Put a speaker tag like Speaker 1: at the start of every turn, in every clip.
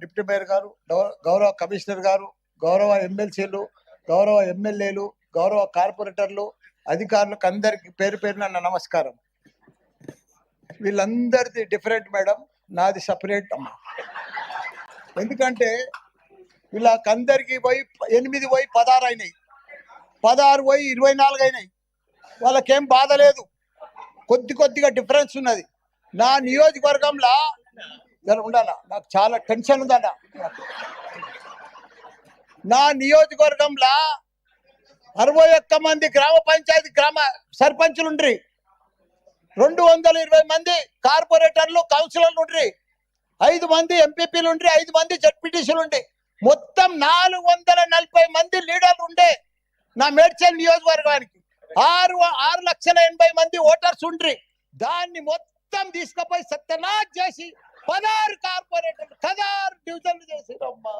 Speaker 1: Deputy mayor గారు, గౌరవ commissioner గారు, గౌరవ ఎమ్మెల్సీలు, గౌరవ ఎమ్మెల్యేలు, గౌరవ కార్పొరేటర్లు, అధికారులకు అందరికి పేరు పేరున నా నమస్కారం. వీళ్ళందరిది డిఫరెంట్ మేడం, నాది సపరేట్ అమ్మా. ఎందుకంటే వీళ్ళకందరికి పోయి 8 పోయి 16 అయినాయి, 16 పోయి 24 అయినాయి. వాళ్ళకేం బాధ లేదు, కొద్దిగా డిఫరెన్స్ ఉన్నది. నా నియోజకవర్గంలో ఉండాలా, నాకు చాలా టెన్షన్ ఉందన్న. నా నియోజకవర్గంలో 61 మంది గ్రామ పంచాయతీ సర్పంచులు ఉండ్రి, 220 మంది కార్పొరేటర్లు కౌన్సిలర్లు ఉండ్రి, 5 మంది ఎంపీపీలు ఉండ్రి, 5 మంది జడ్పీటీసీలు ఉండి, మొత్తం 440 మంది లీడర్లు ఉండే నా మేడ్చల్ నియోజకవర్గానికి. 6,80,000 మంది ఓటర్స్ ఉండ్రి. దాన్ని మొత్తం తీసుకుపోయి సత్యనాథ్ చేసి 16 కార్పొరేటర్లు 16 డివిజన్లు చేసిరమ్మా.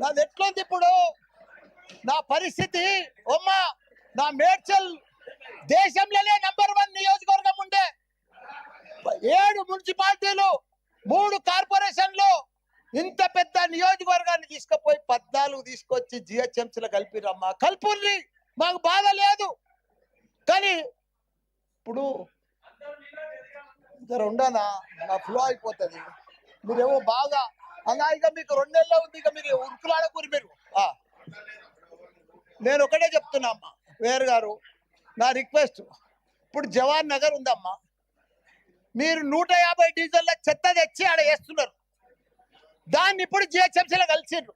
Speaker 1: నాది ఎట్లుంది ఇప్పుడు నా పరిస్థితి అమ్మా? నా మేడ్చల్ దేశంలోనే నంబర్ 1 నియోజకవర్గం ఉండే, 7 మున్సిపాలిటీలు, 3 కార్పొరేషన్లు, ఇంత పెద్ద నియోజకవర్గాన్ని తీసుకుపోయి 14 తీసుకొచ్చి జిహెచ్ఎంసీలో కలిపిరమ్మా. కల్పుల్ని, మాకు బాధ లేదు. కానీ ఇప్పుడు జర ఉండనా, నా ఫ్లో అయిపోతుంది. మీరేమో బాగా అలా, ఇక మీకు 2 నెలలు ఉంది, ఇక మీరు ఉరుకులాడకూరి. మీరు నేను ఒకటే చెప్తున్నా అమ్మా, వేరు గారు, నా రిక్వెస్ట్, ఇప్పుడు జవాన్ నగర్ ఉందమ్మా, మీరు 150 డీజిల్ల చెత్త తెచ్చి ఆడ వేస్తున్నారు. దాన్ని ఇప్పుడు జిహెచ్ఎంసీలో కలిసిండ్రు.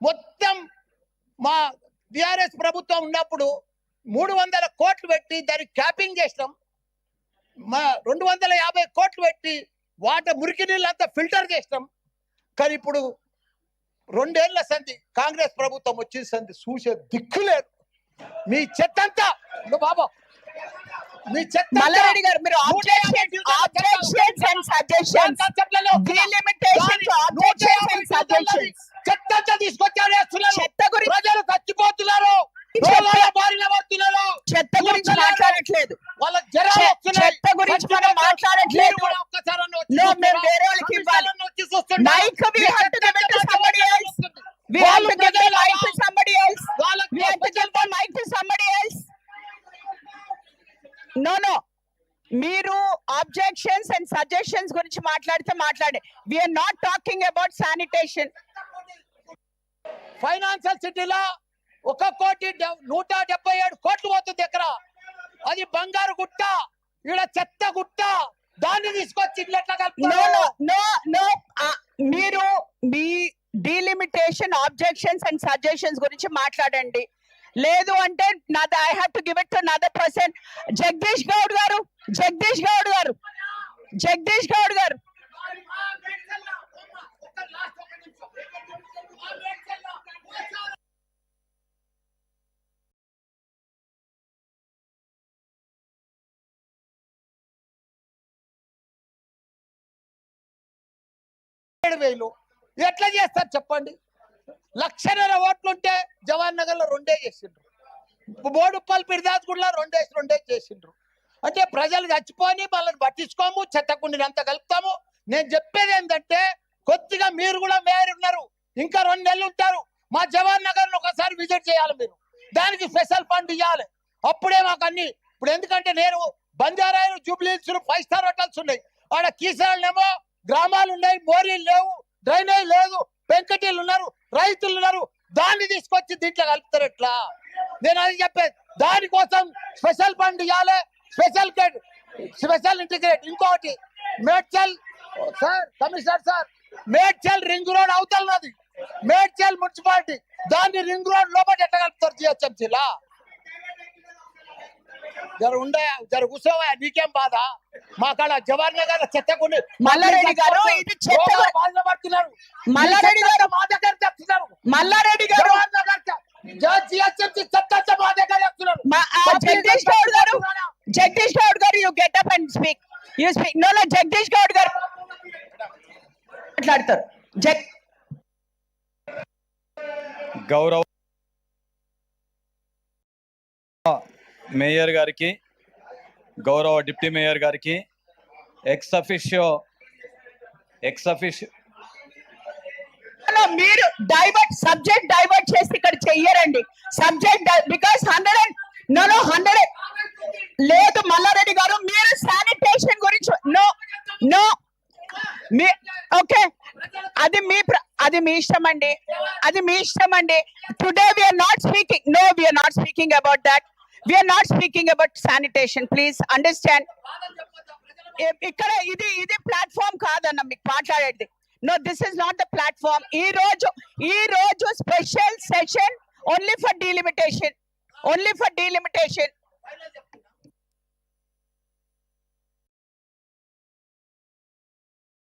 Speaker 1: మొత్తం మా టిఆర్ఎస్ ప్రభుత్వం ఉన్నప్పుడు 300 కోట్లు పెట్టి దానికి క్యాపింగ్ చేసినాం. మా 250 కోట్లు పెట్టి మురికి నీళ్ళు అంతా ఫిల్టర్ చేసినాం. కానీ ఇప్పుడు 2 ఏళ్ల సంధి కాంగ్రెస్ ప్రభుత్వం వచ్చిన సంధి చూసే దిక్కు లేదు. మీ చెత్త అంతా బాబా, మీ చెత్త
Speaker 2: మల్లారెడ్డి గారు, మీరు ఆబ్జెక్షన్స్ అండ్ సజెషన్స్,
Speaker 1: చెత్త అంతా తీసుకొచ్చారు.
Speaker 2: చెత్త గురించి
Speaker 1: ప్రజలు చచ్చిపోతున్నారు,
Speaker 2: చెత్త గురించి మాట్లాడట్లేదు,
Speaker 1: వాళ్ళకి జరాలు వస్తున్నాయి.
Speaker 2: చెత్త గురించి మనం మాట్లాడట్లేదు. మేము వేరే వాళ్ళకి ఇవ్వాలి mic. We have to give it to somebody else. We have to give the mic to somebody else. We have to give the mic to somebody else. No. మీరు ఆబ్జెక్షన్స్ అండ్ సజెషన్స్ గురించి మాట్లాడితే మాట్లాడే. We are not talking about sanitation.
Speaker 1: Financial సిటీలో 1,177 కోట్లు పోతుంది ఎక్కడ. అది బంగారు గుట్ట, ఇక్కడ చెత్త గుట్ట. దాన్ని తీసుకొచ్చి
Speaker 2: మీరు మీ డీలిమిటేషన్, ఆబ్జెక్షన్స్ అండ్ సజెషన్స్ గురించి మాట్లాడండి. లేదు అంటే I have to give it to another person. Jagadish Goud గారు.
Speaker 1: ఎట్లా చేస్తారు చెప్పండి? 1,00,000 ఓట్లుంటే జవాన్ నగర్ లో 2 చేసిండ్రు, బోడుప్పల్ పిర్దాస్గూడలో 2 చేసిండ్రు. అంటే ప్రజలు చచ్చిపోని వాళ్ళని పట్టించుకోము, చెత్తకుండిని అంతా కలుపుతాము. నేను చెప్పేది ఏంటంటే, కొద్దిగా మీరు కూడా మేయర్ ఉన్నారు, ఇంకా 2 నెలలు ఉంటారు. మా జవాన్ నగర్ ఒకసారి విజిట్ చేయాలి మీరు. దానికి స్పెషల్ ఫండ్ ఇవ్వాలి. అప్పుడే మాకు అన్ని. ఇప్పుడు ఎందుకంటే నేను బంజారాలు, జూబ్లీహిల్స్ 5 స్టార్ హోటల్స్ ఉన్నాయి. ఆడ కీసరాళ్ళేమో గ్రామాలు ఉన్నాయి, మోరీలు లేవు, డ్రైనేజ్ లేదు, పెంకటీలు ఉన్నారు, రైతులు ఉన్నారు. దాన్ని తీసుకొచ్చి దీంట్లో కలుపుతారు ఎట్లా? నేను అది చెప్పేది. దానికోసం స్పెషల్ ఫండ్ ఇవ్వాలి, స్పెషల్ ఇంటిగ్రేట్. ఇంకోటి, Medchal sir, commissioner sir, Medchal ring road అవతలన్నది మేడ్చల్ మున్సిపాలిటీ. దాన్ని రింగ్ రోడ్ లోపల ఎట్లా కలుపుతారు జిహెచ్ఎంసీలా? జర కూర్చోవా, నీకేం బాధ? మా కాడ జవహర్ నగర్ చెత్తకుండి
Speaker 2: మల్లారెడ్డి గారు, ఇది
Speaker 1: బాధపడుతున్నారు.
Speaker 2: మల్లారెడ్డి గారు
Speaker 1: మా దగ్గర చెప్తున్నారు.
Speaker 2: మల్లారెడ్డి గారు,
Speaker 1: జిహెచ్ఎంసీ చెత్త మా దగ్గర చెప్తున్నారు.
Speaker 2: జగదీష్ గౌడ్ గారు, you get up and speak. You speak. No, Jagadish Goud గారు మాట్లాడతారు.
Speaker 3: గౌరవ మేయర్ గారికి, గౌరవ డిప్యూటీ మేయర్ గారికి, ఎక్స్ అఫిషియో
Speaker 2: మీరు సబ్జెక్ట్ డైవర్ట్ చేసి ఇక్కడ చెయ్యరండి. సబ్జెక్ట్ బికాస్ 100 లేదు మల్లారెడ్డి గారు, మీరు శానిటేషన్ గురించి నో ఓకే, అది మీ ఇష్టం అండి, అది మీ ఇష్టం అండి. Today we are not speaking about that. We are not speaking about sanitation. Please understand. ఇక్కడ ఇది ప్లాట్ఫామ్ కాదన్న మీకు మాట్లాడేది. No, this is not the platform. ఈ రోజు special session only for delimitation.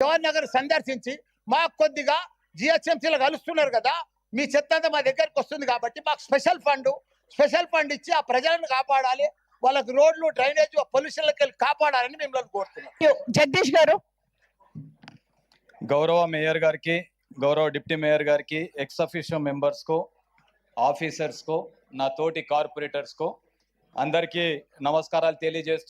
Speaker 1: Jawahar Nagar సందర్శించి మాకు కొద్దిగా జిహెచ్ఎంసీలో కలుస్తున్నారు కదా, మీ చెత్త అంతా మా దగ్గరికి వస్తుంది కాబట్టి మాకు స్పెషల్ ఫండ్ ఇచ్చి ఆ ప్రజలను కాపాడాలి, వాళ్ళకి రోడ్లు డ్రైనేజ్ పొల్యూషన్లకి వెళ్ళి కాపాడాలని మిమ్మల్ని కోరుతున్నాం.
Speaker 2: జగదీష్ గారు,
Speaker 3: గౌరవ మేయర్ గారికి, గౌరవ డిప్యూటీ మేయర్ గారికి, ఎక్స్ అఫీషియో మెంబర్స్ को, ఆఫీసర్స్ को, నా తోటి కార్పొరేటర్స్ को అందరికీ నమస్కారాలు తెలియజేస్తూ